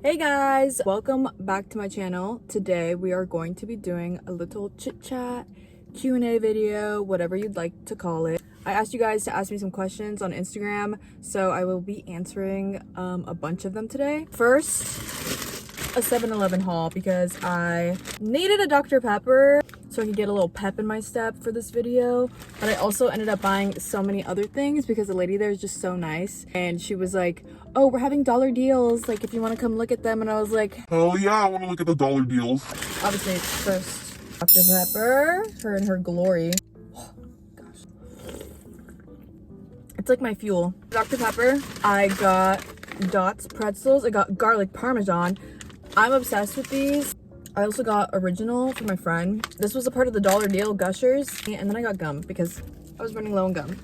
Hey guys, welcome back to my channel. Today we are going to be doing a little chit chat Q&A video, whatever you'd like to call it. I asked you guys to ask me some questions on Instagram, so I will be answering a bunch of them today. First, a 7-Eleven haul because I needed a Dr. Pepper so I could get a little pep in my step for this video, but I also ended up buying so many other things because the lady there is just so nice, and she was like, oh, we're having dollar deals, like if you want to come look at them. And I was like, hell yeah, I want to look at the dollar deals. Obviously first Dr. Pepper, her and her glory. Oh, gosh, it's like my fuel. Dr. Pepper, I got Dots pretzels, I got garlic parmesan. I'm obsessed with these. I also got original for my friend. This was a part of the dollar deal, Gushers, and then I got gum because I was running low on gum.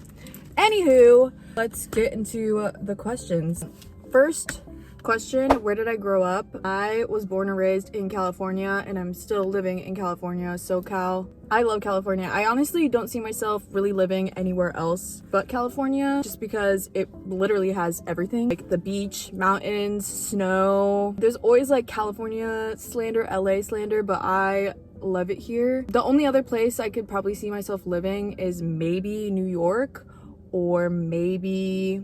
Anywho, let's get into the questions. First question, where did I grow up? I was born and raised in California, and I'm still living in California, SoCal. I love California. I honestly don't see myself really living anywhere else but California, just because it literally has everything. Like the beach, mountains, snow. There's always like California slander, LA slander, but I love it here. The only other place I could probably see myself living is maybe New York, or maybe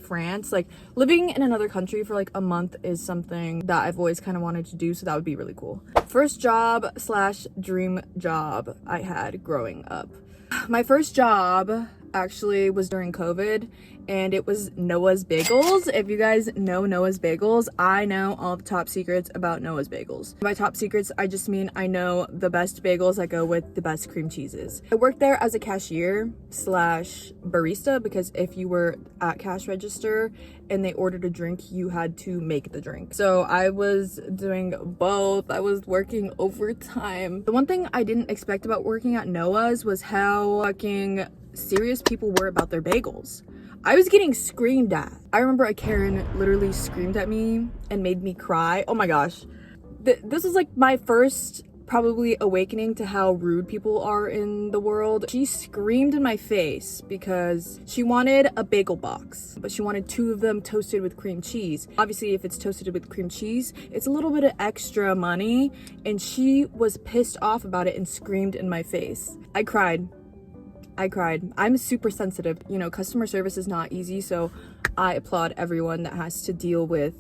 France. Like living in another country for like a month is something that I've always kind of wanted to do, so that would be really cool. First job slash dream job I had growing up. My first job actually was during COVID, and it was Noah's Bagels. If you guys know Noah's Bagels, I know all the top secrets about Noah's Bagels. By top secrets, I just mean I know the best bagels that go with the best cream cheeses. I worked there as a cashier slash barista, because if you were at cash register and they ordered a drink, you had to make the drink. So I was doing both. I was working overtime. The one thing I didn't expect about working at Noah's was how fucking serious people were about their bagels. I was getting screamed at. I remember a Karen literally screamed at me and made me cry. Oh my gosh. This was like my first probably awakening to how rude people are in the world. She screamed in my face because she wanted a bagel box, but she wanted 2 of them toasted with cream cheese. Obviously, if it's toasted with cream cheese, it's a little bit of extra money, and she was pissed off about it and screamed in my face. I cried. I'm super sensitive. You know, customer service is not easy, so I applaud everyone that has to deal with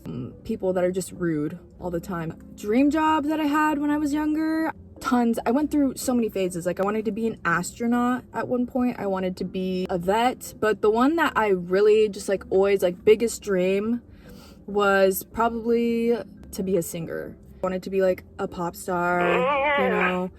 people that are just rude all the time. Dream job that I had when I was younger, tons. I went through so many phases. Like I wanted to be an astronaut at one point. I wanted to be a vet, but the one that I really just like always like biggest dream was probably to be a singer. I wanted to be like a pop star, you know.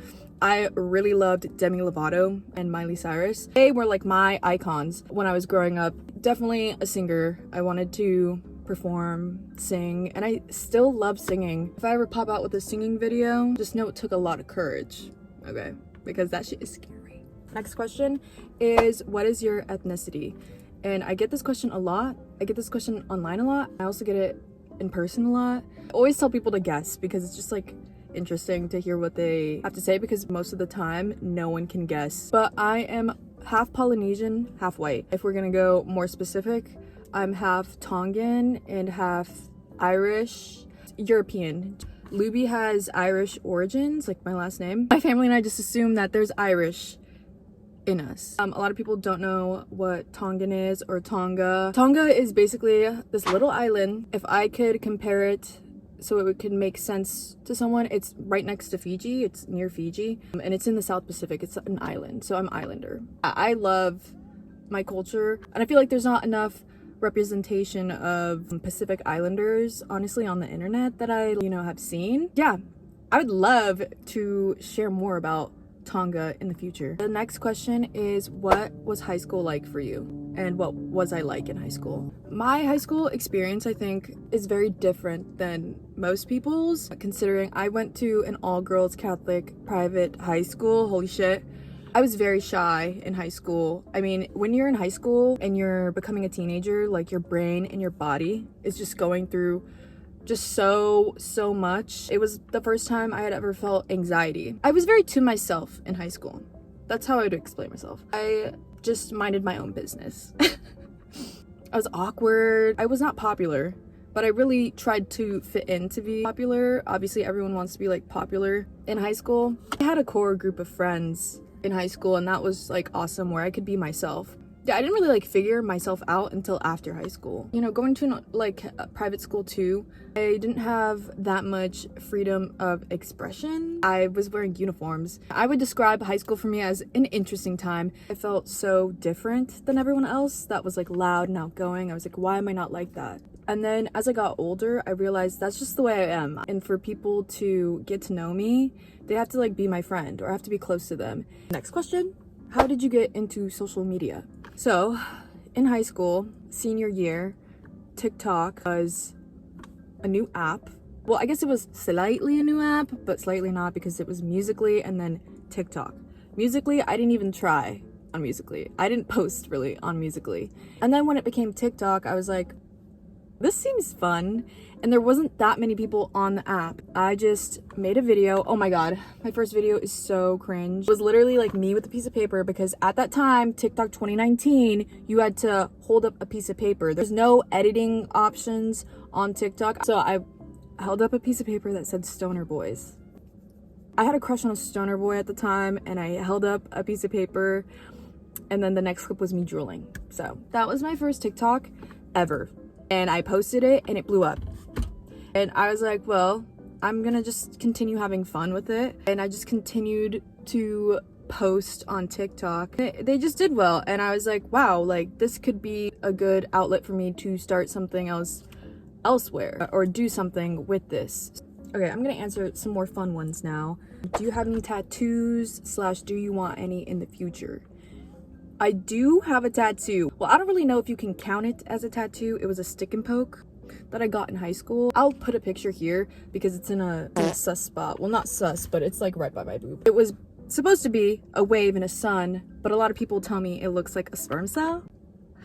I really loved Demi Lovato and Miley Cyrus. They were like my icons when I was growing up. Definitely a singer. I wanted to perform, sing, and I still love singing. If I ever pop out with a singing video, just know it took a lot of courage, okay? Because that shit is scary. Next question is, what is your ethnicity? And I get this question a lot. I get this question online a lot. I also get it in person a lot. I always tell people to guess because it's just like interesting to hear what they have to say, because most of the time no one can guess. But I am half Polynesian, half white. If we're gonna go more specific, I'm half Tongan and half Irish, European. Luby has Irish origins, like my last name. My family and I just assume that there's Irish in us. A lot of people don't know what Tongan is, or Tonga. Tonga is basically this little island. If I could compare it so it could make sense to someone, it's right next to Fiji. It's near Fiji, and it's in the South Pacific. It's an island, so I'm islander. I love my culture, and I feel like there's not enough representation of Pacific Islanders, honestly, on the internet that I, have seen. Yeah, I would love to share more about Tonga in the future. The next question is, what was high school like for you, and what was I like in high school? My high school experience, I think, is very different than most people's, considering I went to an all-girls Catholic private high school. Holy shit. I was very shy in high school. I mean, when you're in high school and you're becoming a teenager, like your brain and your body is just going through just so much. It was the first time I had ever felt anxiety. I was very to myself in high school. That's how I would explain myself. I just minded my own business. I was awkward. I was not popular. but I really tried to fit in to be popular. Obviously, everyone wants to be like popular in high school. I had a core group of friends in high school, and that was like awesome, where I could be myself. Yeah, I didn't really like figure myself out until after high school. You know, going to like a private school too, I didn't have that much freedom of expression. I was wearing uniforms. I would describe high school for me as an interesting time. I felt so different than everyone else that was like loud and outgoing. I was like, why am I not like that? And then as I got older, I realized that's just the way I am. And for people to get to know me, they have to like be my friend or I have to be close to them. Next question, how did you get into social media? So in high school, senior year, TikTok was a new app. Well, I guess it was slightly a new app, but slightly not, because it was Musical.ly and then TikTok. Musical.ly, I didn't even try on Musical.ly. I didn't post really on Musical.ly. And then when it became TikTok, I was like, this seems fun. And there wasn't that many people on the app. I just made a video. Oh my god, my first video is so cringe. It was literally like me with a piece of paper, because at that time, TikTok 2019, you had to hold up a piece of paper. There's no editing options on TikTok. So I held up a piece of paper that said Stoner Boys. I had a crush on a stoner boy at the time, and I held up a piece of paper, and then the next clip was me drooling. So that was my first TikTok ever. And I posted it and it blew up. And I was like, well, I'm gonna just continue having fun with it. And I just continued to post on TikTok. They just did well. And I was like, wow, like this could be a good outlet for me to start something else elsewhere or do something with this. Okay, I'm gonna answer some more fun ones now. Do you have any tattoos / do you want any in the future? I do have a tattoo. Well, I don't really know if you can count it as a tattoo. It was a stick and poke that I got in high school. I'll put a picture here because it's in a sus spot. Well, not sus, but it's like right by my boob. It was supposed to be a wave and a sun, but a lot of people tell me it looks like a sperm cell.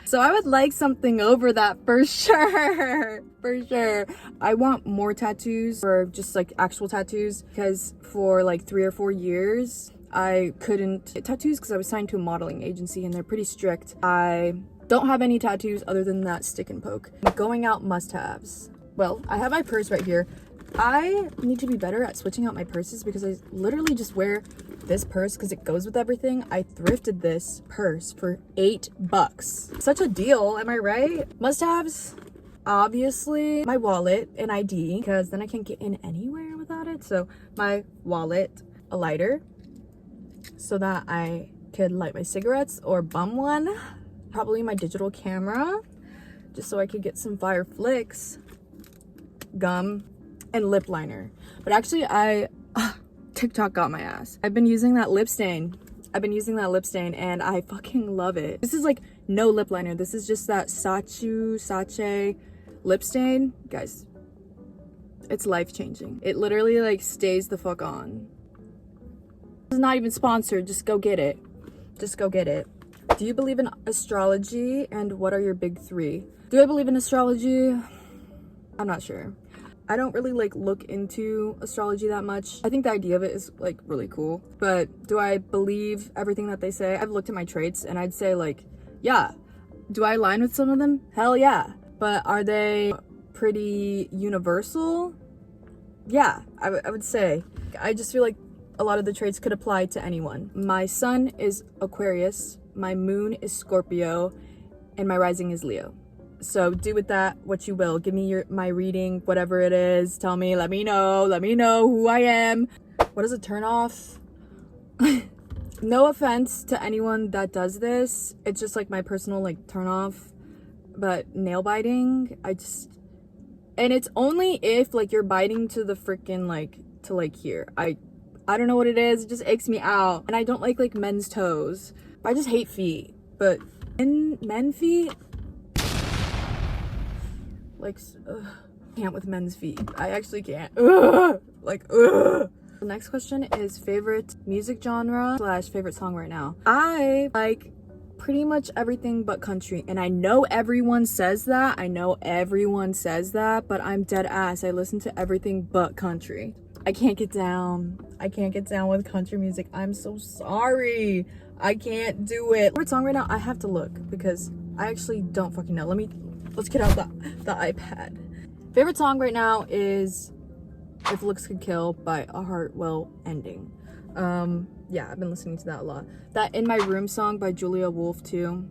So I would like something over that for sure. For sure. I want more tattoos, or just like actual tattoos, because for like 3 or 4 years, I couldn't get tattoos because I was signed to a modeling agency and they're pretty strict. I don't have any tattoos other than that stick and poke. Going out must-haves. Well, I have my purse right here. I need to be better at switching out my purses because I literally just wear this purse because it goes with everything. I thrifted this purse for $8. Such a deal, am I right? Must-haves, obviously my wallet and ID, because then I can't get in anywhere without it. So my wallet, a lighter, so that I could light my cigarettes or bum one. Probably my digital camera, just so I could get some fire flicks, gum, and lip liner. But actually TikTok got my ass. I've been using that lip stain. And I fucking love it. This is like no lip liner. This is just that Sache lip stain. Guys, it's life-changing. It literally like stays the fuck on. This is not even sponsored. Just go get it. Do you believe in astrology, and what are your big 3? Do I believe in astrology? I'm not sure. I don't really like look into astrology that much. I think the idea of it is like really cool, but do I believe everything that they say? I've looked at my traits and I'd say like, yeah. Do I align with some of them? Hell yeah. But are they pretty universal? Yeah, I would say. I just feel like a lot of the traits could apply to anyone. My sun is Aquarius, my moon is Scorpio, and my rising is Leo. So do with that what you will. Give me my reading, whatever it is. Tell me, let me know who I am. What is a turn off? No offense to anyone that does this. It's just like my personal like turn off. But nail biting, and it's only if like you're biting to the freaking like to like here. I don't know what it is. It just aches me out. And I don't like men's toes. I just hate feet. But men feet, like, can't with men's feet. I actually can't. Ugh. The next question is favorite music genre / favorite song right now. I like pretty much everything but country. And I know everyone says that. But I'm dead ass. I listen to everything but country. I can't get down with country music. I'm so sorry. I can't do it. Favorite song right now? I have to look because I actually don't fucking know. Let's get out the iPad. Favorite song right now is If Looks Could Kill by A Heart Will Ending. Yeah, I've been listening to that a lot. That In My Room song by Julia Wolf too.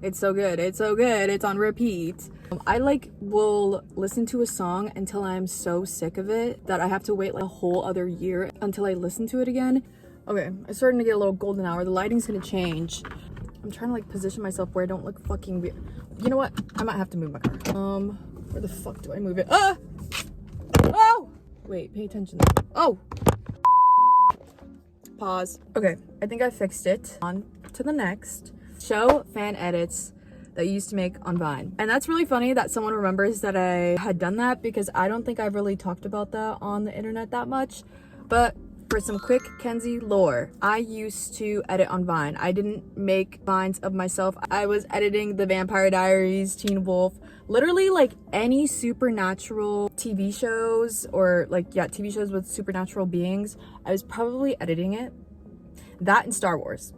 It's so good. It's so good. It's on repeat. I will listen to a song until I'm so sick of it that I have to wait like a whole other year until I listen to it again. Okay, I'm starting to get a little golden hour. The lighting's gonna change. I'm trying to like position myself where I don't look fucking weird. You know what? I might have to move my car. Where the fuck do I move it? Ah! Oh! Wait, pay attention. Oh! Pause. Okay, I think I fixed it. On to the next. Show fan edits that you used to make on Vine. And that's really funny that someone remembers that I had done that because I don't think I've really talked about that on the internet that much. But for some quick Kenzie lore, I used to edit on Vine. I didn't make Vines of myself. I was editing The Vampire Diaries, Teen Wolf, literally like any supernatural TV shows or like, yeah, TV shows with supernatural beings. I was probably editing it. That and Star Wars.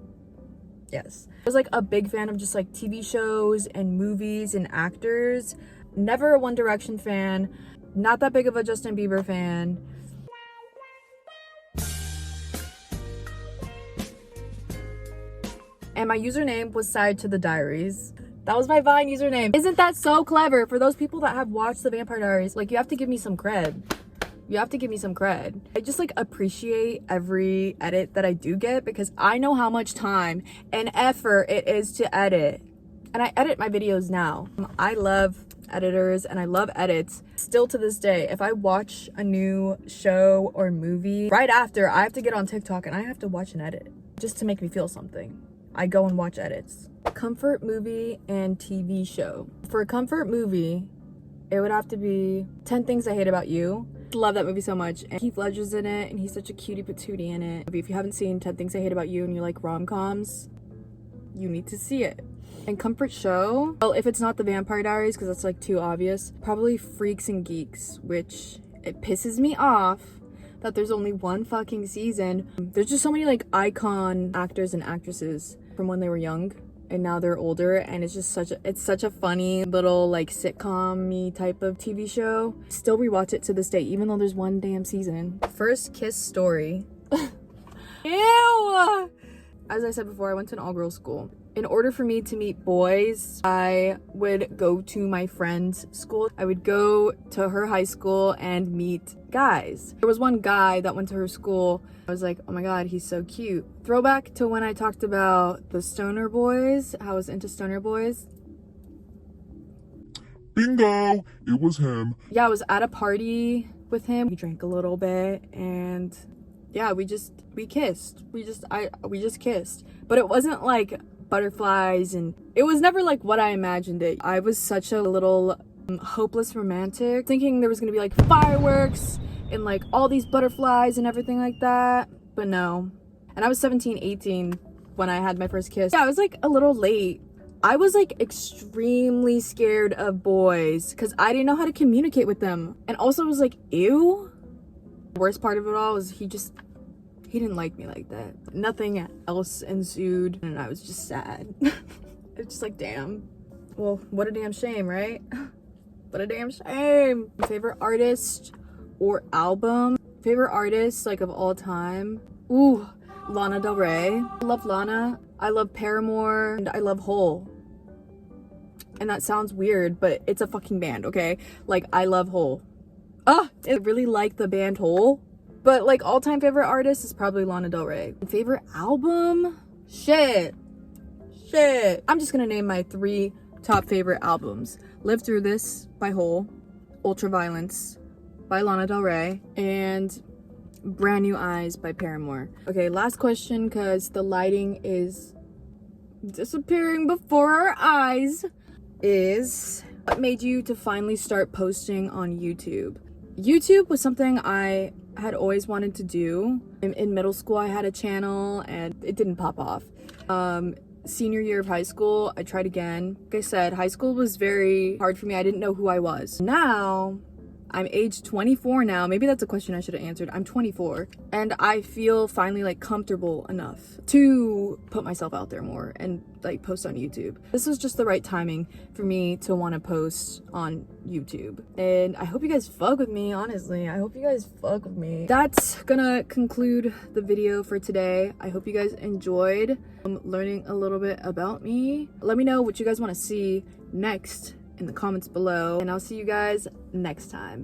Yes. I was like a big fan of just like TV shows and movies and actors. Never a One Direction fan. Not that big of a Justin Bieber fan. And my username was Side to the Diaries. That was my Vine username. Isn't that so clever? For those people that have watched The Vampire Diaries, like you have to give me some cred. You have to give me some cred. I just like appreciate every edit that I do get because I know how much time and effort it is to edit. And I edit my videos now. I love editors and I love edits. Still to this day, if I watch a new show or movie, right after I have to get on TikTok and I have to watch an edit just to make me feel something. I go and watch edits. Comfort movie and TV show. For a comfort movie, it would have to be 10 Things I Hate About You. Love that movie so much. And Heath Ledger's in it and he's such a cutie patootie in it. If you haven't seen 10 Things I Hate About You and you like rom-coms, you need to see it. And comfort show, well, if it's not The Vampire Diaries because that's like too obvious, probably Freaks and Geeks, which it pisses me off that there's only one fucking season. There's just so many like icon actors and actresses from when they were young and now they're older, and it's just such a funny little like sitcom-y type of TV show. Still rewatch it to this day even though there's one damn season. First kiss story. Ew! As I said before, I went to an all-girls school. In order for me to meet boys, I would go to my friend's school. I would go to her high school and meet guys. There was one guy that went to her school. I was like, oh my god, he's so cute. Throwback to when I talked about the stoner boys, how I was into stoner boys. Bingo! It was him. Yeah, I was at a party with him. We drank a little bit and yeah, we just kissed. We just kissed. But it wasn't like butterflies and it was never like what I imagined it. I was such a little hopeless romantic, thinking there was gonna be like fireworks and like all these butterflies and everything like that, but no. And I was 17, 18 when I had my first kiss. Yeah, I was like a little late. I was like extremely scared of boys because I didn't know how to communicate with them. And also I was like, ew. The worst part of it all was he didn't like me like that. Nothing else ensued and I was just sad. It's just like, damn. Well, what a damn shame, right? What a damn shame. Favorite artist or album? Favorite artist like of all time? Ooh, Lana Del Rey. I love Lana. I love Paramore and I love Hole. And that sounds weird, but it's a fucking band, okay? Like I love Hole. I really like the band Hole. But like all-time favorite artist is probably Lana Del Rey. Favorite album? Shit. I'm just gonna name my 3 top favorite albums. Live Through This by Hole, Ultraviolence by Lana Del Rey, and Brand New Eyes by Paramore. Okay, last question because the lighting is disappearing before our eyes is what made you to finally start posting on YouTube? YouTube was something I had always wanted to do. In middle school, I had a channel and it didn't pop off. Senior year of high school, I tried again. Like I said, high school was very hard for me. I didn't know who I was. Now, I'm age 24 now. Maybe that's a question I should have answered. I'm 24 and I feel finally like comfortable enough to put myself out there more and like post on YouTube. This was just the right timing for me to want to post on YouTube. And I hope you guys fuck with me, honestly. I hope you guys fuck with me. That's gonna conclude the video for today. I hope you guys enjoyed learning a little bit about me. Let me know what you guys want to see next in the comments below, and I'll see you guys next time.